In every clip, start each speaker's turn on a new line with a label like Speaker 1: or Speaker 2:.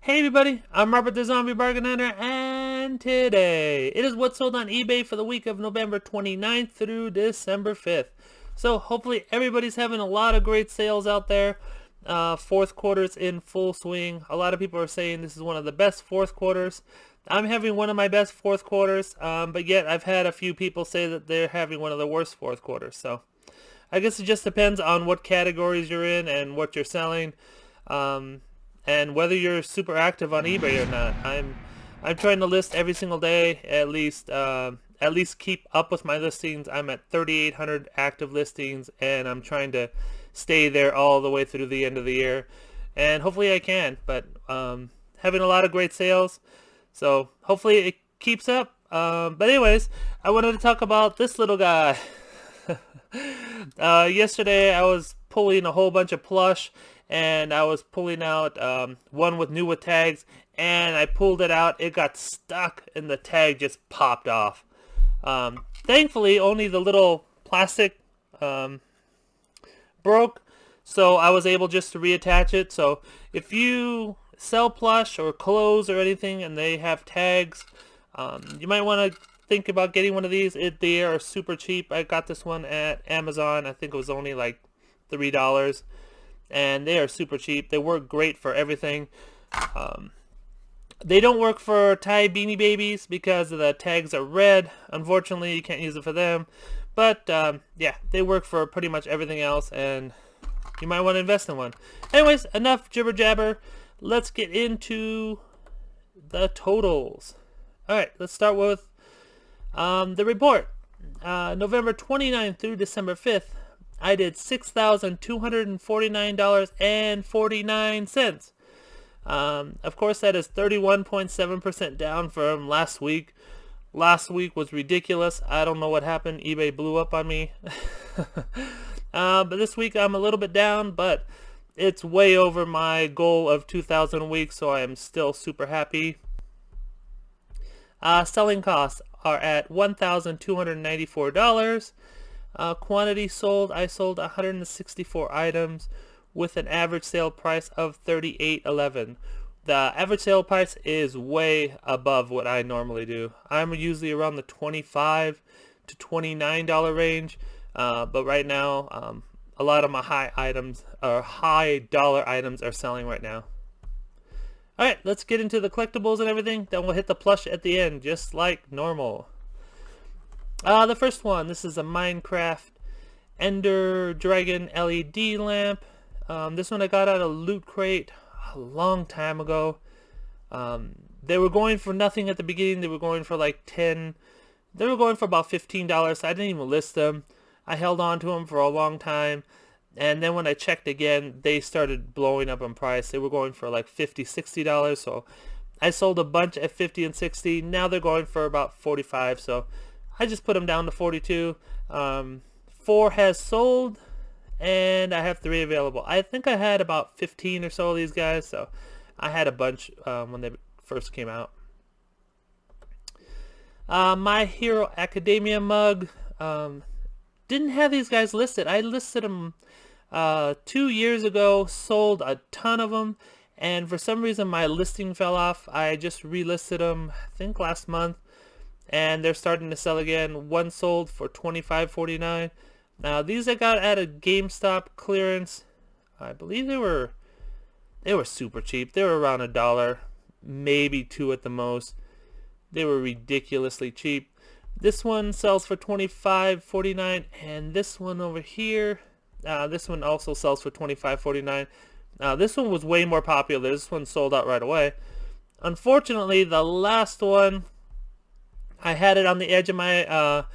Speaker 1: Hey everybody, I'm Robert the Zombie Bargain Hunter, and today it is what sold on eBay for the week of November 29th through December 5th. So hopefully everybody's having a lot of great sales out there. Fourth quarter's in full swing. A lot of people are saying this is one of the best fourth quarters. I'm having one of my best fourth quarters, but yet I've had a few people say that they're having one of the worst fourth quarters. So I guess it just depends on what categories you're in and what you're selling. Um, and whether you're super active on eBay or not. I'm trying to list every single day, at least keep up with my listings. I'm at 3,800 active listings, and I'm trying to stay there all the way through the end of the year, and hopefully I can. But having a lot of great sales, so hopefully it keeps up. But anyways, I wanted to talk about this little guy. Yesterday I was pulling a whole bunch of plush, and I was pulling out one with new tags, and I pulled it out. It got stuck and the tag just popped off. Thankfully only the little plastic broke, so I was able just to reattach it. So if you sell plush or clothes or anything and they have tags, you might want to think about getting one of these. They are super cheap. I got this one at Amazon. I think it was only like $3, and they are super cheap. They work great for everything. They don't work for Thai Beanie Babies because the tags are red. Unfortunately, you can't use it for them. But yeah, they work for pretty much everything else, and you might want to invest in one. Anyways, enough jibber jabber. Let's get into the totals. Alright, let's start with the report. November 29th through December 5th, I did $6,249.49. Of course, that is 31.7% down from last week. Last week was ridiculous. I don't know what happened. eBay blew up on me. But this week I'm a little bit down, but it's way over my goal of 2,000 a week, so I am still super happy. Selling costs are at $1,294. Quantity sold, I sold 164 items with an average sale price of $38.11. The average sale price is way above what I normally do. I'm usually around the $25 to $29 range, but right now a lot of my high dollar items are selling right now. Alright, let's get into the collectibles and everything, then we'll hit the plush at the end just like normal. The first one, this is a Minecraft Ender Dragon LED lamp. This one I got out of Loot Crate a long time ago. They were going for nothing at the beginning. They were going for like they were going for about $15, so I didn't even list them. I held on to them for a long time, and then when I checked again, they started blowing up in price. They were going for like $50, $60, so I sold a bunch at $50 and $60. Now they're going for about $45, so I just put them down to $42. 4 has sold, and I have 3 available. I think I had about 15 or so of these guys, so I had a bunch when they first came out. My Hero Academia mug. Didn't have these guys listed. I listed them 2 years ago, sold a ton of them, and for some reason my listing fell off. I just relisted them, I think last month, and they're starting to sell again. One sold for $25.49. Now these I got at a GameStop clearance. I believe they were super cheap. They were around $1, maybe $2 at the most. They were ridiculously cheap. This one sells for $25.49, and this one over here, this one also sells for $25.49. This one was way more popular. This one sold out right away. Unfortunately, the last one, I had it on the edge of my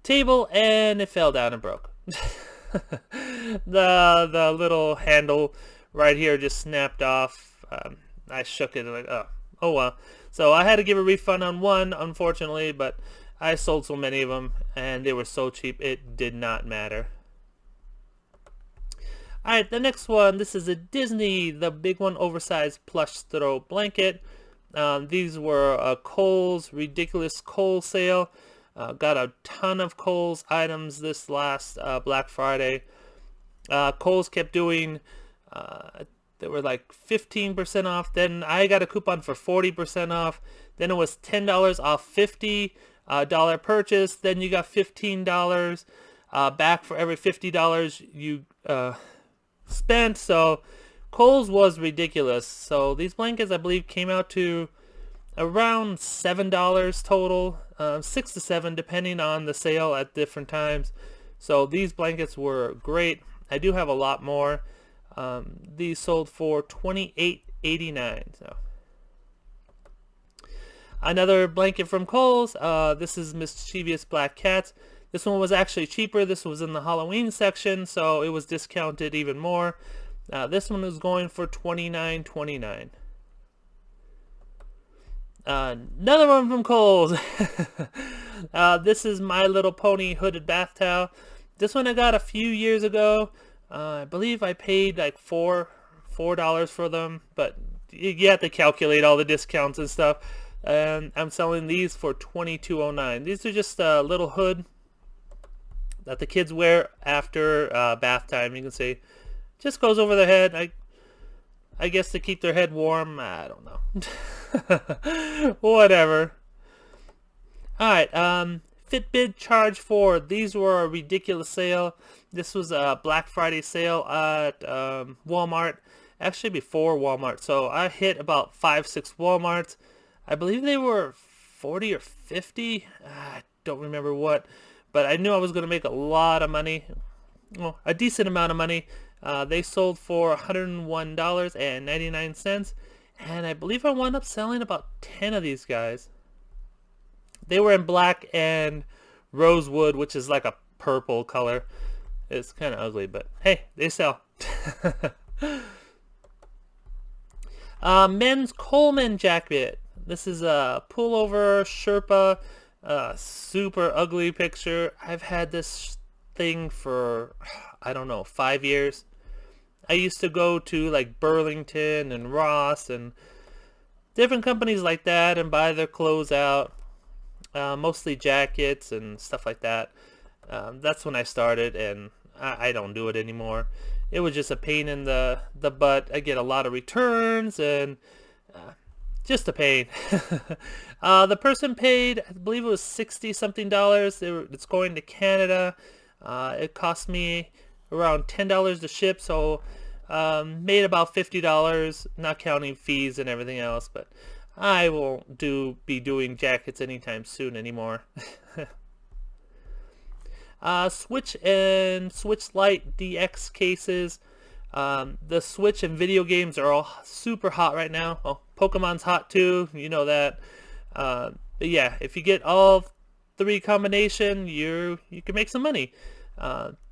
Speaker 1: table, and it fell down and broke. The little handle right here just snapped off. I shook it like, oh well. So I had to give a refund on one, unfortunately, but I sold so many of them, and they were so cheap, it did not matter. Alright, the next one, this is a Disney, the big one, oversized plush throw blanket. These were a Kohl's ridiculous Kohl's sale. Got a ton of Kohl's items this last Black Friday. Kohl's kept doing They were like 15% off. Then I got a coupon for 40% off. Then it was $10 off $50 purchase. Then you got $15 back for every $50 you spent. So Kohl's was ridiculous. So these blankets, I believe, came out to around $7 total, 6 to 7 depending on the sale at different times. So these blankets were great. I do have a lot more. These sold for $28.89. So another blanket from Kohl's. This is Mischievous Black Cats. This one was actually cheaper. This was in the Halloween section, so it was discounted even more. This one is going for $29.29. Another one from Kohl's. This is My Little Pony hooded bath towel. This one I got a few years ago. I believe I paid like $4 for them, but you have to calculate all the discounts and stuff. And I'm selling these for $22.09. These are just a little hood that the kids wear after bath time. You can see, just goes over their head. I guess to keep their head warm. I don't know. Whatever. Alright, Fitbit Charge 4. These were a ridiculous sale. This was a Black Friday sale at Walmart. Actually before Walmart. So I hit about 5-6 Walmarts. I believe they were 40 or 50. I don't remember what. But I knew I was going to make a lot of money. Well, a decent amount of money. They sold for $101.99. And I believe I wound up selling about 10 of these guys. They were in black and rosewood, which is like a purple color. It's kind of ugly, but hey, they sell. Men's Coleman Jacket. This is a pullover Sherpa. Super ugly picture. I've had this thing for, I don't know, 5 years. I used to go to like Burlington and Ross and different companies like that and buy their clothes out. Mostly jackets and stuff like that. That's when I started, and I don't do it anymore. It was just a pain in the butt. I get a lot of returns and just a pain. The person paid, I believe it was $60 something. It's going to Canada. It cost me around $10 to ship, so made about $50, not counting fees and everything else. But I won't be doing jackets anytime soon anymore. Switch and Switch Lite DX cases. The Switch and video games are all super hot right now. Well, Pokemon's hot too, you know that. But yeah, if you get all three combination, you can make some money.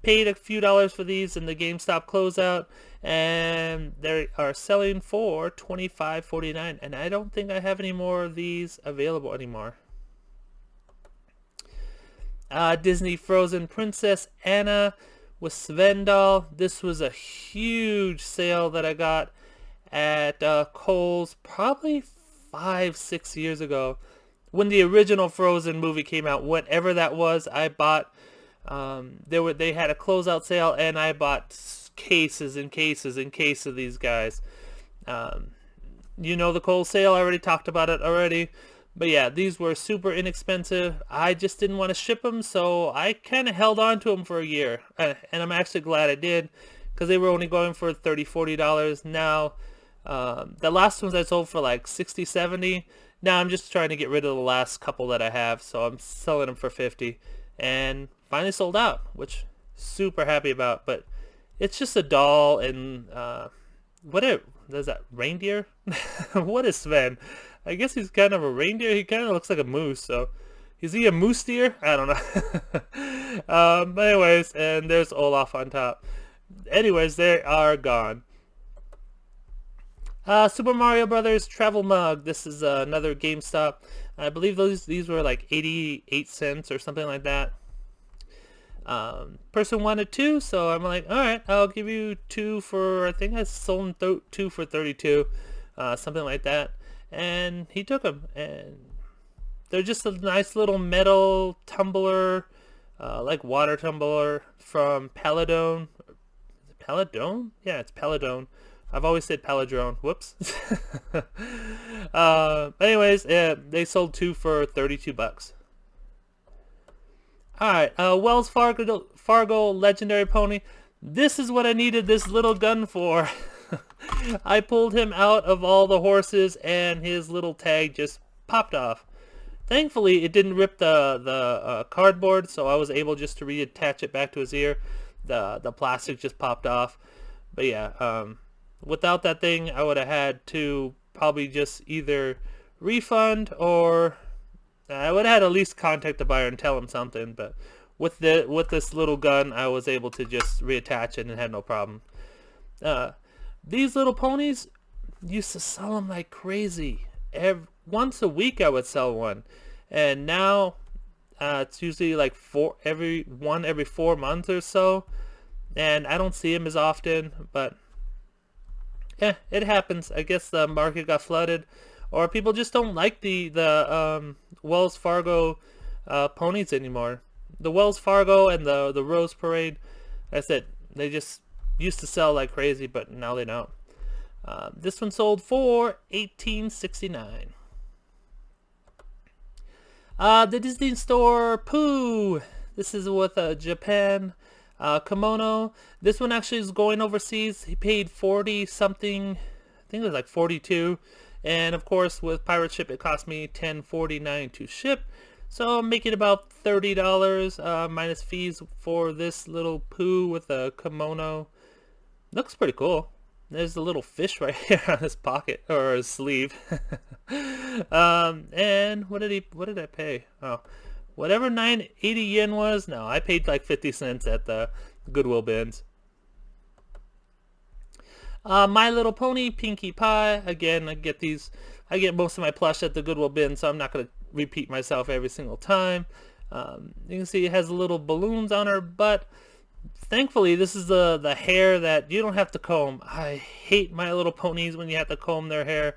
Speaker 1: Paid a few dollars for these in the GameStop closeout, and they are selling for $25.49, and I don't think I have any more of these available anymore. Disney Frozen Princess Anna with Sven doll. This was a huge sale that I got at Kohl's probably 5-6 years ago when the original Frozen movie came out. Whatever that was, I bought. They had a closeout sale, and I bought cases and cases and cases of these guys. You know the Kohl's sale, I already talked about it already. But yeah, these were super inexpensive. I just didn't want to ship them, so I kind of held on to them for a year. And I'm actually glad I did, because they were only going for $30-$40. Now, the last ones I sold for like $60-$70. Now I'm just trying to get rid of the last couple that I have, so I'm selling them for $50. And finally sold out, which super happy about. But it's just a doll, and is that reindeer? What is Sven? I guess he's kind of a reindeer. He kind of looks like a moose. So is he a moose deer? I don't know. But anyways, and there's Olaf on top. Anyways, they are gone. Super Mario Brothers travel mug. This is another GameStop. I believe these were like 88 cents or something like that. Person wanted 2, so I'm like, all right, I'll give you 2 for, I think I sold them 2 for 32, something like that. And he took them, and they're just a nice little metal tumbler, like water tumbler from Paladone. Is it Paladone? Yeah, it's Paladone. I've always said Paladrone. Whoops. Anyways, they sold 2 for $32. Alright, Wells Fargo Legendary Pony. This is what I needed this little gun for. I pulled him out of all the horses and his little tag just popped off. Thankfully, it didn't rip the cardboard, so I was able just to reattach it back to his ear. The plastic just popped off. But yeah, without that thing, I would have had to probably just either refund, or I would have had at least contact the buyer and tell him something. But with this little gun, I was able to just reattach it and had no problem. These little ponies used to sell them like crazy. Once a week I would sell one, and now it's usually like every 4 months or so, and I don't see them as often. But yeah, it happens. I guess the market got flooded, or people just don't like the Wells Fargo ponies anymore. The Wells Fargo and the Rose Parade, I said, they just used to sell like crazy, but now they don't. This one sold for $18.69. The Disney Store Pooh. This is with a Japan kimono. This one actually is going overseas. He paid 40 something. I think it was like 42. And of course, with pirate ship, it cost me $10.49 to ship. So I'm making about $30 minus fees for this little Pooh with a kimono. Looks pretty cool. There's a little fish right here on his pocket, or his sleeve. And what did I pay? Oh, whatever 980 yen was. No, I paid like 50 cents at the Goodwill bins. My Little Pony Pinkie Pie. Again, I get most of my plush at the Goodwill bin, so I'm not gonna repeat myself every single time. You can see it has little balloons on her butt. Thankfully, this is the hair that you don't have to comb. I hate My Little Ponies when you have to comb their hair.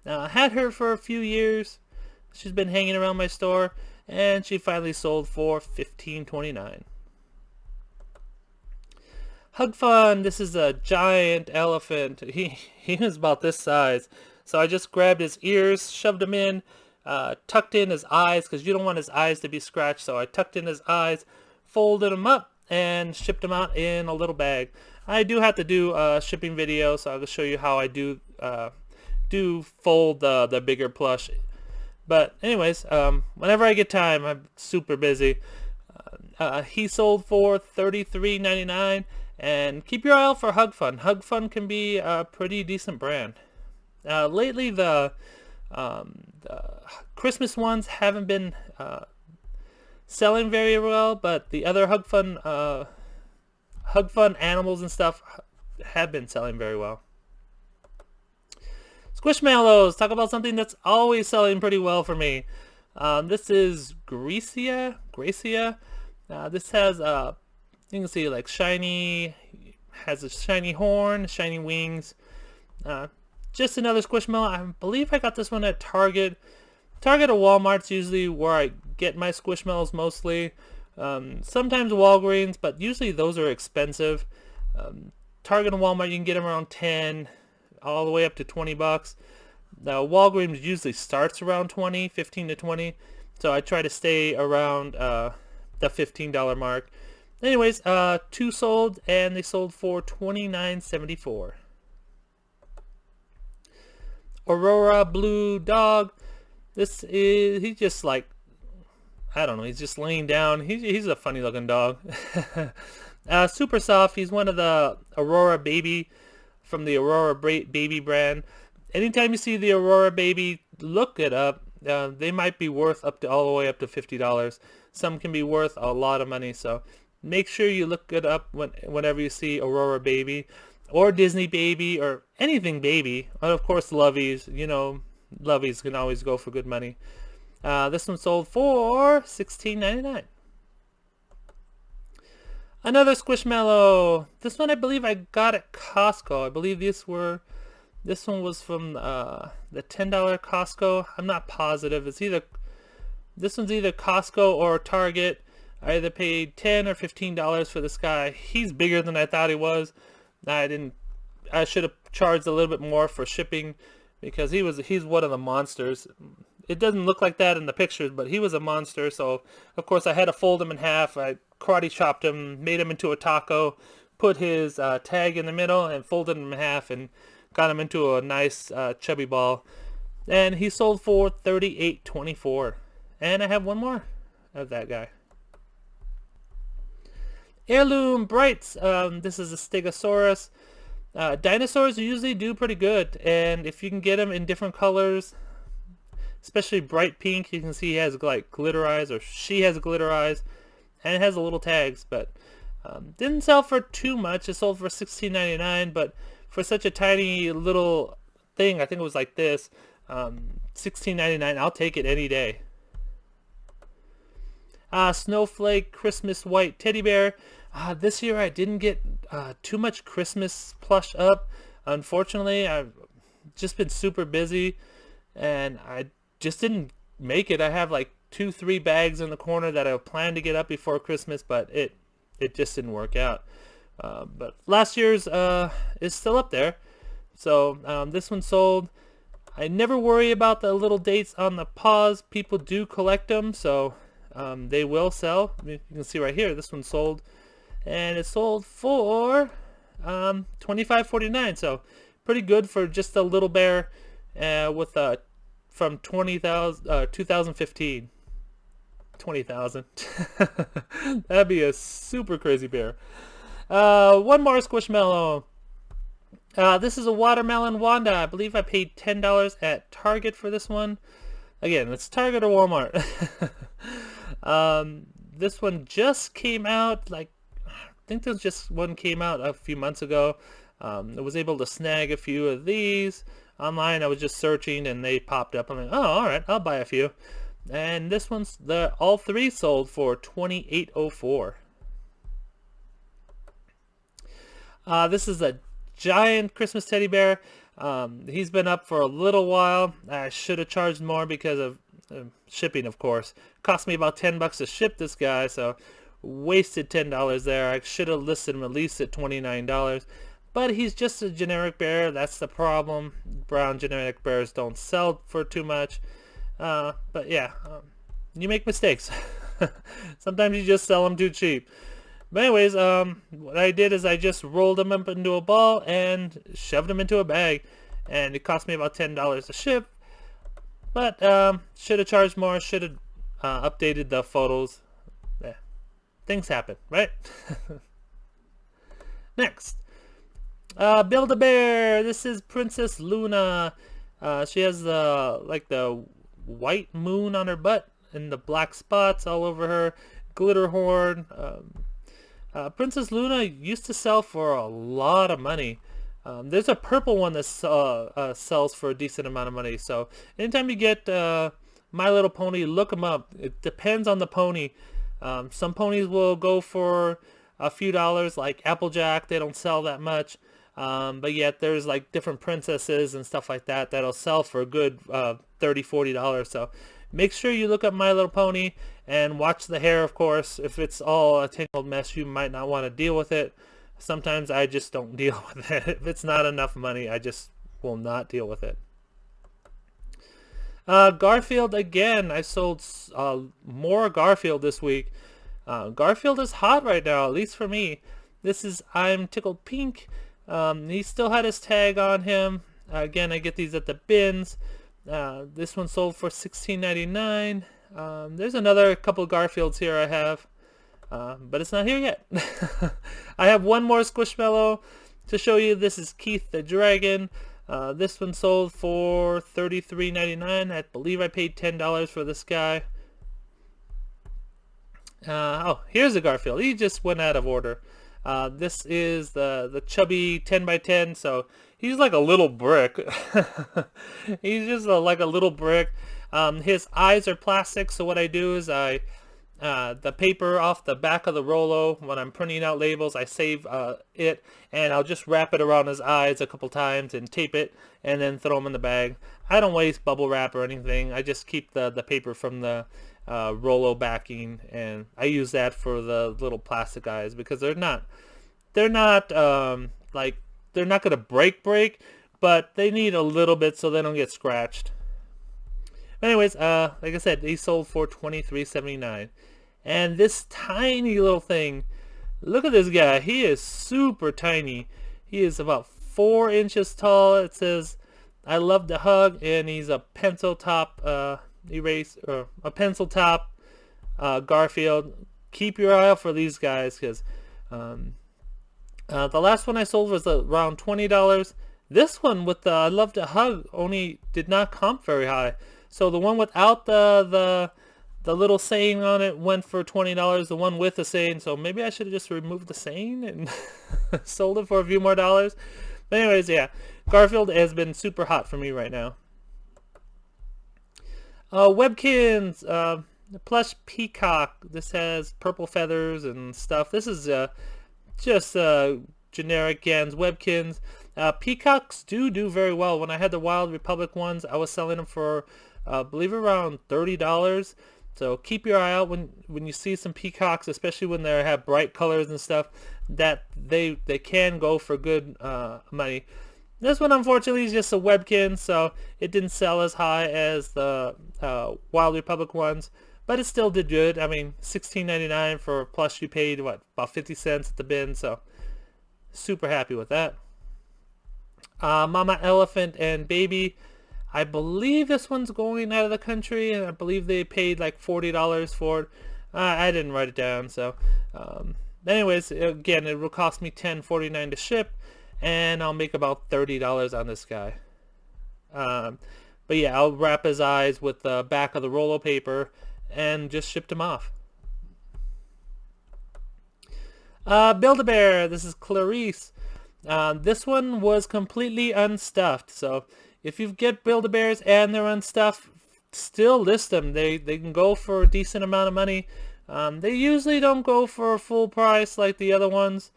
Speaker 1: I had her for a few years. She's been hanging around my store, and she finally sold for $15.29. Hug Fun. This is a giant elephant. He was about this size. So I just grabbed his ears, shoved them in, tucked in his eyes, because you don't want his eyes to be scratched. So I tucked in his eyes, folded them up, and shipped them out in a little bag. I do have to do a shipping video, so I'll show you how I do fold the bigger plush. But anyways, whenever I get time, I'm super busy. He sold for $33.99, and keep your eye out for Hug Fun. Hug Fun can be a pretty decent brand. Lately, the Christmas ones haven't been selling very well, but the other Hug Fun animals and stuff have been selling very well. Squishmallows. Talk about something that's always selling pretty well for me. This is Gracia. This has you can see like shiny, has a shiny horn, shiny wings. Just another Squishmallow. I believe I got this one at Target. Target or Walmart's usually where I get my Squishmallows mostly. Sometimes Walgreens, but usually those are expensive. Target and Walmart, you can get them around 10, all the way up to 20 bucks. Now Walgreens usually starts around 15 to 20. So I try to stay around the $15 mark. Anyways, 2 sold, and they sold for $29.74. Aurora Blue Dog. He's just like, I don't know, he's just laying down. He's a funny looking dog. Super soft. He's one of the Aurora Baby from the Aurora Baby brand. Anytime you see the Aurora Baby, look it up. They might be worth all the way up to $50. Some can be worth a lot of money, so make sure you look it up whenever you see Aurora Baby or Disney Baby or anything baby. And of course, Loveys. You know, Loveys can always go for good money. This one sold for $16.99. Another Squishmallow. This one I believe I got at Costco. I believe this one was from the $10 Costco. I'm not positive. This one's either Costco or Target. I either paid $10 or $15 for this guy. He's bigger than I thought he was. I I should have charged a little bit more for shipping, because he's one of the monsters. It doesn't look like that in the pictures, but he was a monster. So of course I had to fold him in half. I karate chopped him, made him into a taco, put his tag in the middle, and folded him in half, and got him into a nice chubby ball. And he sold for $38.24. And I have one more of that guy. Heirloom Brights. This is a Stegosaurus. Dinosaurs usually do pretty good, and if you can get them in different colors, especially bright pink, you can see he has like glitter eyes, or she has glitter eyes, and it has the little tags, but didn't sell for too much. It sold for $16.99, but for such a tiny little thing, I think it was like this, $16.99, I'll take it any day. Snowflake Christmas White Teddy Bear. This year I didn't get too much Christmas plush up. Unfortunately, I've just been super busy, and I just didn't make it. I have like 2-3 bags in the corner that I planned to get up before Christmas, but it just didn't work out. But last year's is still up there. So this one sold. I never worry about the little dates on the paws. People do collect them, so they will sell. You can see right here, this one sold, and it sold for $25.49. So pretty good for just a little bear with from 2015. 20,000. That'd be a super crazy bear. One more Squishmallow. This is a Watermelon Wanda. I believe I paid $10 at Target for this one. Again, it's Target or Walmart. This one just came out, like, I think this just one came out a few months ago. I was able to snag a few of these online. I was just searching and they popped up. I'm like, oh, alright, I'll buy a few. And this one's, all three sold for $28.04. This is a giant Christmas teddy bear. He's been up for a little while. I should have charged more because of shipping, of course. Cost me about $10 to ship this guy, so wasted $10 there. I should have listed him at least at $29. But he's just a generic bear. That's the problem. Brown generic bears don't sell for too much. But yeah, you make mistakes. Sometimes you just sell them too cheap. But anyways, what I did is I just rolled them up into a ball and shoved them into a bag, and it cost me about $10 to ship. But should have charged more. Should have updated the photos. Yeah, things happen, right? Next, Build-A-Bear. This is Princess Luna. She has like the white moon on her butt and the black spots all over her. Glitter horn. Princess Luna used to sell for a lot of money. There's a purple one that sells for a decent amount of money. So anytime you get My Little Pony, look them up. It depends on the pony. Some ponies will go for a few dollars, like Applejack. They don't sell that much. But yet there's like different princesses and stuff like that that'll sell for a good $30-$40. So make sure you look up My Little Pony and watch the hair, of course. If it's all a tangled mess, you might not want to deal with it. Sometimes I just don't deal with it. If it's not enough money, I just will not deal with it. Garfield again. I sold more Garfield this week. Garfield is hot right now, at least for me. This is I'm Tickled Pink. He still had his tag on him. Again, I get these at the bins. This one sold for $16.99. There's another couple Garfields here I have, but it's not here yet. I have one more Squishmallow to show you. This is Keith the Dragon. This one sold for $33.99. I believe I paid $10 for this guy. Oh, here's a Garfield. He just went out of order. This is the chubby 10x10, so he's like a little brick. He's just like a little brick. His eyes are plastic, so what I do is the paper off the back of the Rollo, when I'm printing out labels, I save it, and I'll just wrap it around his eyes a couple times and tape it, and then throw them in the bag. I don't waste bubble wrap or anything. I just keep the paper from the Rollo backing, and I use that for the little plastic eyes because they're not like they're not gonna break, but they need a little bit so they don't get scratched. Anyways, like I said, they sold for $23.79. And this tiny little thing, look at this guy. He is super tiny. He is about 4 inches tall. It says, "I love to hug," and he's a pencil top a pencil top Garfield. Keep your eye out for these guys, because the last one I sold was around $20. This one with the "I love to hug" only did not comp very high. So the one without the little saying on it went for $20. The one with the saying, so maybe I should have just removed the saying and sold it for a few more dollars. But anyways, yeah, Garfield has been super hot for me right now. Webkinz, the Plush Peacock. This has purple feathers and stuff. This is just generic Gans Webkinz. Peacocks do very well. When I had the Wild Republic ones, I was selling them for I believe around $30. So keep your eye out when you see some peacocks, especially when they have bright colors and stuff, that they can go for good money. This one unfortunately is just a Webkinz, so it didn't sell as high as the Wild Republic ones, but it still did good. I mean, $16.99 for Plush. You paid what, about 50 cents at the bin, so super happy with that. Mama Elephant and Baby. I believe this one's going out of the country, and I believe they paid like $40 for it. I didn't write it down, so anyways, again, it will cost me $10.49 to ship, and I'll make about $30 on this guy. But yeah, I'll wrap his eyes with the back of the Rollo paper and just shipped him off. Build-A-Bear. This is Clarice. This one was completely unstuffed, so if you get Build-A-Bears and they're unstuffed, still list them. They can go for a decent amount of money. They usually don't go for a full price like the other ones,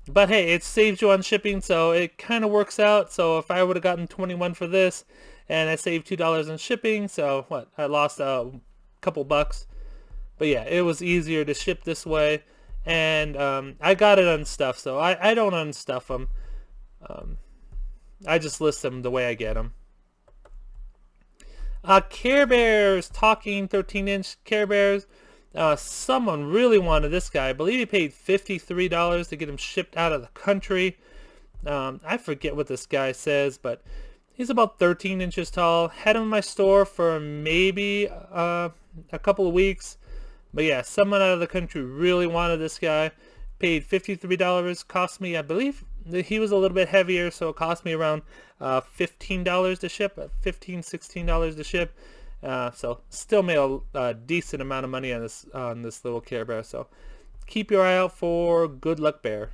Speaker 1: but hey, it saves you on shipping, so it kind of works out. So if I would have gotten 21 for this, and I saved $2 in shipping, so what, I lost a couple bucks. But yeah, it was easier to ship this way, and I got it unstuffed, so I don't unstuff them. I just list them the way I get them. Care Bears, talking 13-inch Care Bears. Someone really wanted this guy. I believe he paid $53 to get him shipped out of the country. I forget what this guy says, but he's about 13 inches tall. Had him in my store for maybe a couple of weeks. But yeah, someone out of the country really wanted this guy. Paid $53. Cost me, I believe, he was a little bit heavier, so it cost me around $15 to ship, $16 to ship. So still made a decent amount of money on this little Care Bear. So keep your eye out for Good Luck Bear.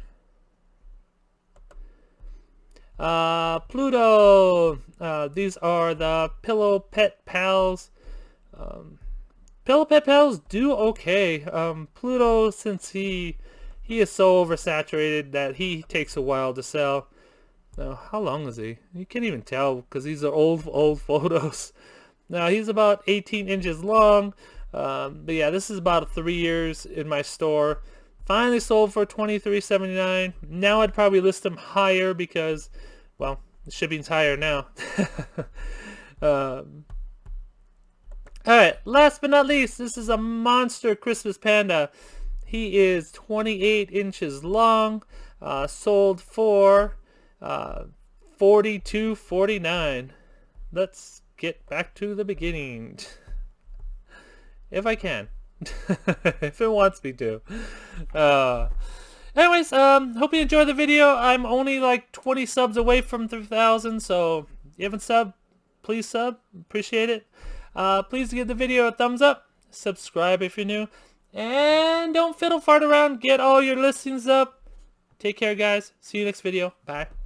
Speaker 1: Pluto. These are the Pillow Pet Pals. Pillow Pet Pals do okay. Pluto, since he is so oversaturated that he takes a while to sell. Now, how long is he? You can't even tell because these are old photos. Now, he's about 18 inches long. But yeah, this is about 3 years in my store. Finally sold for $23.79. Now I'd probably list them higher because, well, the shipping's higher now. Alright, last but not least, this is a monster Christmas panda. He is 28 inches long, sold for $42.49. Let's get back to the beginning. If I can. If it wants me to. Anyways, hope you enjoyed the video. I'm only like 20 subs away from 3,000, so if you haven't subbed, please sub. Appreciate it. Please give the video a thumbs up. Subscribe if you're new. And don't fiddle fart around. Get all your listings up. Take care, guys. See you next video. Bye.